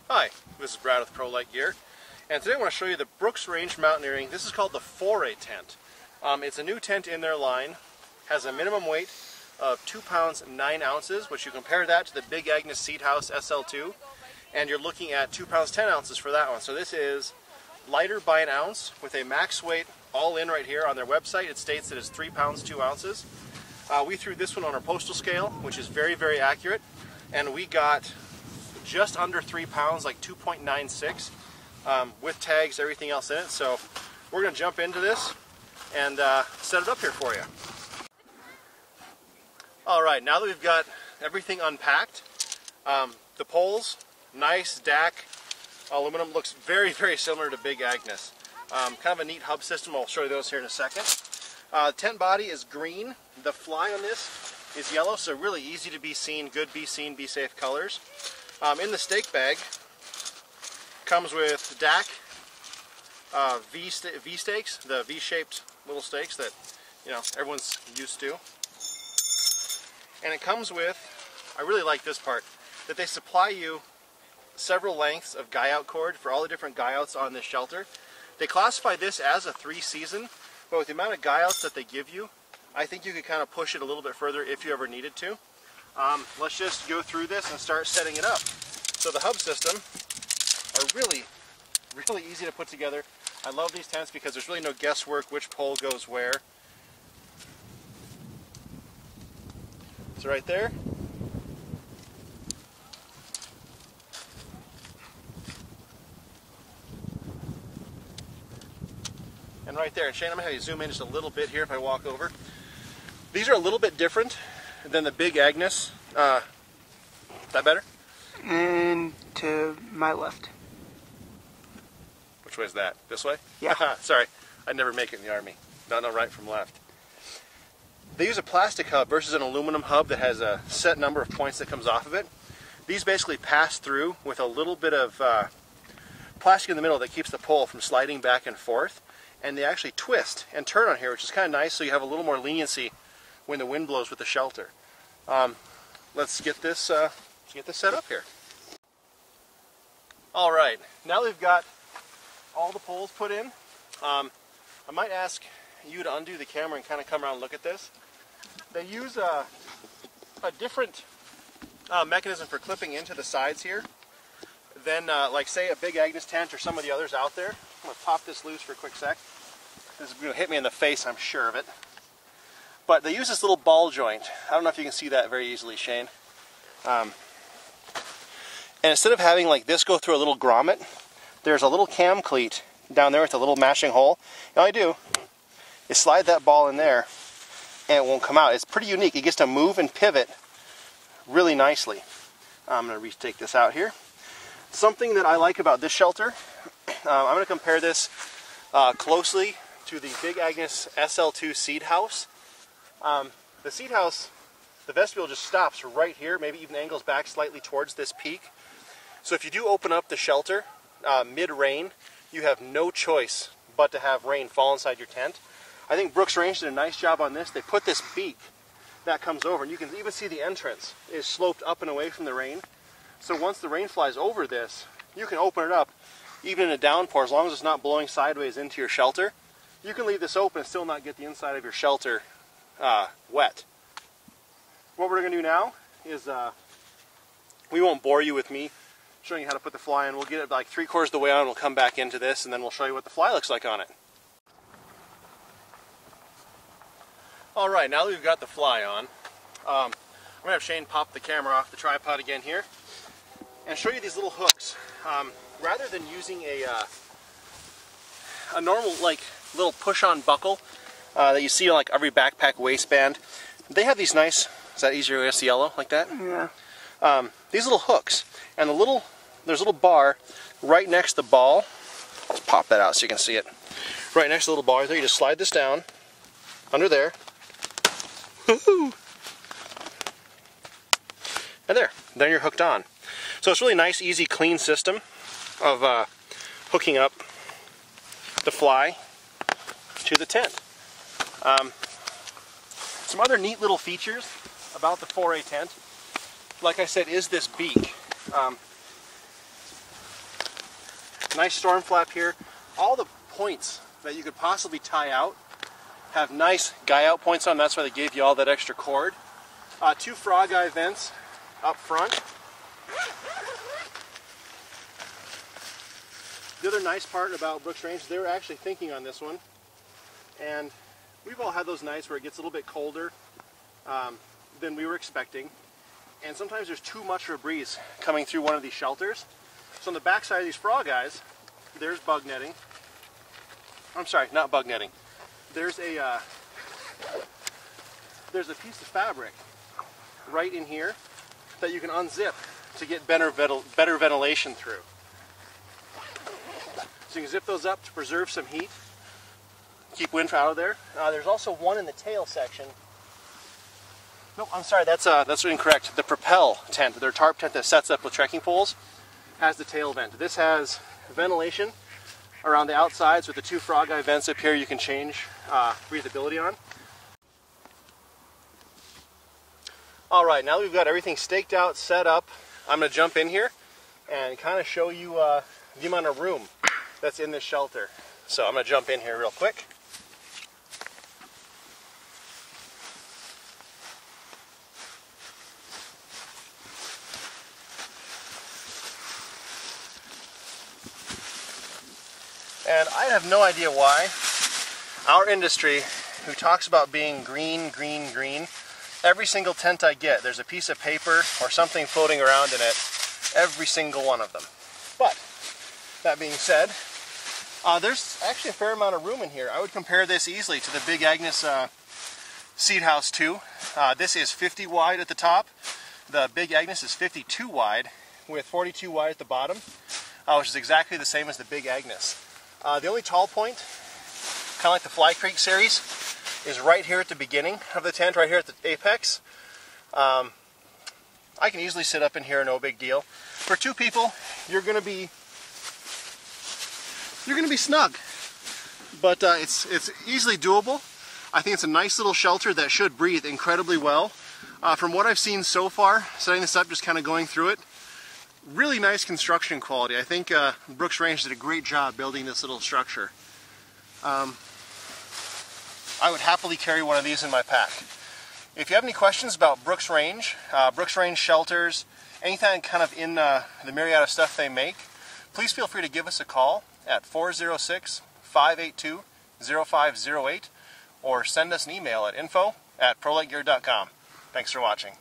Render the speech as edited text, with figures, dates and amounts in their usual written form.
Hi, this is Brad with Pro Light Gear, and today I want to show you the Brooks Range Mountaineering. This is called the Foray tent. It's a new tent in their line, has a minimum weight of 2 pounds 9 ounces, which you compare that to the Big Agnes Seed House SL2, and you're looking at 2 pounds 10 ounces for that one. So this is lighter by an ounce with a max weight all in right here on their website. It states that it's 3 pounds 2 ounces. We threw this one on our postal scale, which is very, very accurate, and we got just under 3 pounds, like 2.96, with tags, everything else in it. So we're going to jump into this and set it up here for you. Alright, now that we've got everything unpacked, the poles, nice DAC aluminum, looks very, very similar to Big Agnes. Kind of a neat hub system. I'll show you those here in a second. Tent body is green. The fly on this is yellow, so really easy to be seen, good be seen, be safe colors. In the stake bag comes with DAC V stakes, the V-shaped little stakes that everyone's used to. And it comes with, I really like this part, that they supply you several lengths of guy out cord for all the different guy outs on this shelter. They classify this as a 3-season, but with the amount of guy outs that they give you, I think you could kind of push it a little bit further if you ever needed to. Let's just go through this and start setting it up. So the hub system are really, really easy to put together. I love these tents because there's really no guesswork which pole goes where. So right there. And right there. And Shane, I'm going to have you zoom in just a little bit here if I walk over. These are a little bit different than the Big Agnes. Is that better? And to my left. Which way is that? This way? Yeah. Sorry, I'd never make it in the Army. Don't know right from left. They use a plastic hub versus an aluminum hub that has a set number of points that comes off of it. These basically pass through with a little bit of plastic in the middle that keeps the pole from sliding back and forth. And they actually twist and turn on here, which is kind of nice, so you have a little more leniency when the wind blows with the shelter. Let's get this set up here. All right, now we've got all the poles put in. I might ask you to undo the camera and kind of come around and look at this. They use a different mechanism for clipping into the sides here than like say a Big Agnes tent or some of the others out there. I'm going to pop this loose for a quick sec. This is going to hit me in the face, I'm sure of it. But they use this little ball joint. I don't know if you can see that very easily, Shane. And instead of having like this go through a little grommet, there's a little cam cleat down there with a little matching hole. And all I do is slide that ball in there and it won't come out. It's pretty unique. It gets to move and pivot really nicely. I'm going to retake this out here. Something that I like about this shelter, I'm going to compare this closely to the Big Agnes SL2 Seed House. The Seed House, the vestibule just stops right here, maybe even angles back slightly towards this peak. So if you do open up the shelter mid-rain, you have no choice but to have rain fall inside your tent. I think Brooks Range did a nice job on this. They put this beak that comes over, and you can even see the entrance is sloped up and away from the rain. So once the rain flies over this, you can open it up even in a downpour, as long as it's not blowing sideways into your shelter. You can leave this open and still not get the inside of your shelter wet. What we're going to do now is, we won't bore you with me showing you how to put the fly in. We'll get it like 3/4 of the way on, we'll come back into this, and then we'll show you what the fly looks like on it. Alright, now that we've got the fly on, I'm going to have Shane pop the camera off the tripod again here, and show you these little hooks. Rather than using a normal like little push-on buckle that you see on like every backpack waistband, they have these nice, is that easier to see yellow like that? Yeah. These little hooks, and there's a little bar right next to the ball. Let's pop that out so you can see it. Right next to the little bar there, you just slide this down under there. Woohoo! And there, then you're hooked on. So it's really nice, easy, clean system of hooking up the fly to the tent. Some other neat little features about the Foray tent, like I said, is this beak. Nice storm flap here. All the points that you could possibly tie out have nice guy out points on them. That's why they gave you all that extra cord. 2 frog eye vents up front. The other nice part about Brooks Range is they were actually thinking on this one, and we've all had those nights where it gets a little bit colder than we were expecting, and sometimes there's too much of a breeze coming through one of these shelters. So on the back side of these frog eyes, there's bug netting. I'm sorry, not bug netting. There's a piece of fabric right in here that you can unzip to get better ventilation through. So you can zip those up to preserve some heat, keep wind out of there. There's also one in the tail section. No, I'm sorry, that's incorrect. The Propel tent, their tarp tent that sets up with trekking poles, has the tail vent. This has ventilation around the outsides with the 2 frog eye vents up here you can change breathability on. Alright, now that we've got everything staked out, set up, I'm going to jump in here and kind of show you the amount of room that's in this shelter. So I'm going to jump in here real quick. And I have no idea why our industry, who talks about being green, green, green, every single tent I get, there's a piece of paper or something floating around in it, every single one of them. But, that being said, there's actually a fair amount of room in here. I would compare this easily to the Big Agnes Seed House 2. This is 50 wide at the top. The Big Agnes is 52 wide with 42 wide at the bottom, which is exactly the same as the Big Agnes. The only tall point, kind of like the Fly Creek series, is right here at the beginning of the tent, right here at the apex. I can easily sit up in here, no big deal. For 2 people, you're going to be snug, but it's easily doable. I think it's a nice little shelter that should breathe incredibly well. From what I've seen so far, setting this up, just kind of going through it, really nice construction quality. I think Brooks Range did a great job building this little structure. I would happily carry one of these in my pack. If you have any questions about Brooks Range shelters, anything kind of in the myriad of stuff they make, please feel free to give us a call at 406-582-0508 or send us an email at info@prolitegear.com. Thanks for watching.